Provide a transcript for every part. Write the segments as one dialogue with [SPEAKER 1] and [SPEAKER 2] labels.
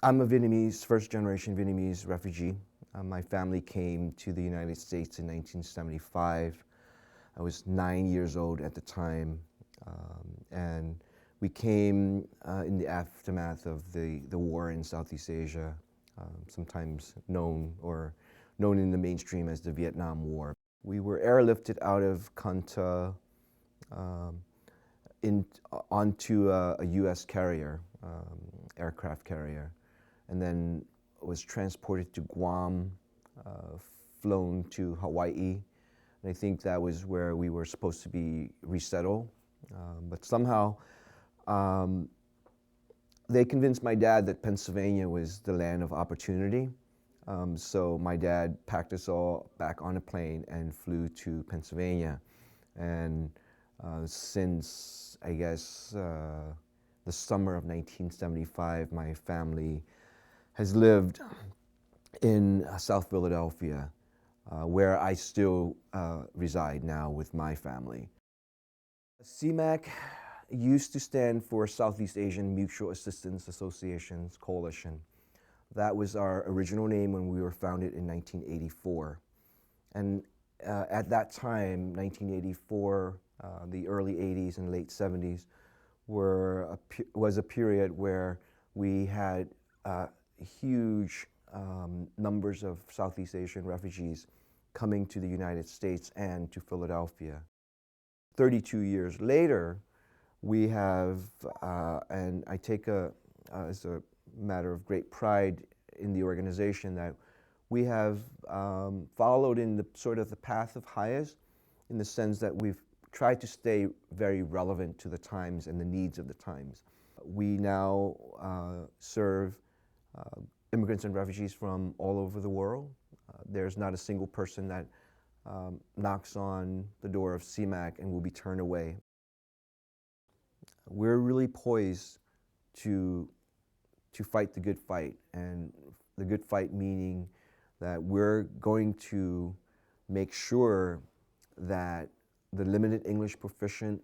[SPEAKER 1] I'm a Vietnamese, first-generation Vietnamese refugee. My family came to the United States in 1975. I was 9 years old at the time, and we came in the aftermath of the war in Southeast Asia, sometimes known in the mainstream as the Vietnam War. We were airlifted out of Kanta um, onto a U.S. carrier, aircraft carrier, and then was transported to Guam, flown to Hawaii. And I think that was where we were supposed to be resettled. But somehow they convinced my dad that Pennsylvania was the land of opportunity. So my dad packed us all back on a plane and flew to Pennsylvania. And since, I guess, the summer of 1975, my family has lived in South Philadelphia, where I still reside now with my family. CMAC used to stand for Southeast Asian Mutual Assistance Associations Coalition. That was our original name when we were founded in 1984. And at that time, 1984, the early 80s and late 70s, was a period where we had huge numbers of Southeast Asian refugees coming to the United States and to Philadelphia. 32 years later, we have, and I take as a matter of great pride in the organization, that we have followed in the sort of the path of highest, in the sense that we've tried to stay very relevant to the times and the needs of the times. We now serve immigrants and refugees from all over the world. There's not a single person that knocks on the door of CMAC and will be turned away. We're really poised to fight the good fight, and the good fight meaning that we're going to make sure that the limited English proficient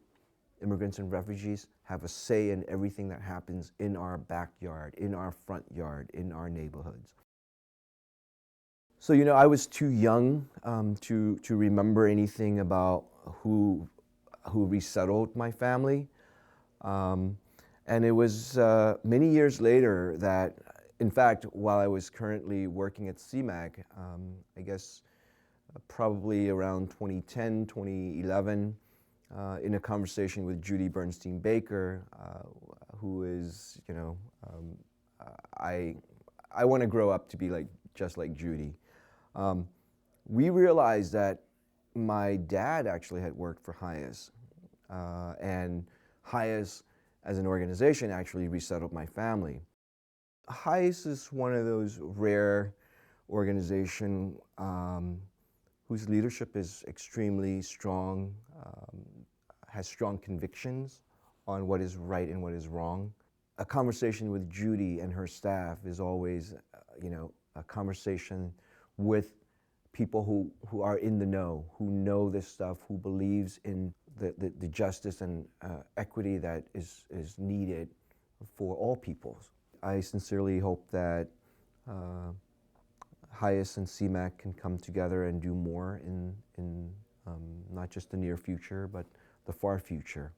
[SPEAKER 1] immigrants and refugees have a say in everything that happens in our backyard, in our front yard, in our neighborhoods. So, you know, I was too young to remember anything about who resettled my family. And it was many years later that, in fact, while I was currently working at CMAC, I guess probably around 2010, 2011, in a conversation with Judy Bernstein Baker, who is, you know, I want to grow up to be just like Judy. We realized that my dad actually had worked for HIAS, and HIAS as an organization actually resettled my family. HIAS is one of those rare organizations whose leadership is extremely strong, has strong convictions on what is right and what is wrong. A conversation with Judy and her staff is always, you know, a conversation with people who are in the know, who know this stuff, who believes in the justice and equity that is needed for all peoples. I sincerely hope that HIAS and CMAC can come together and do more in not just the near future, but the far future.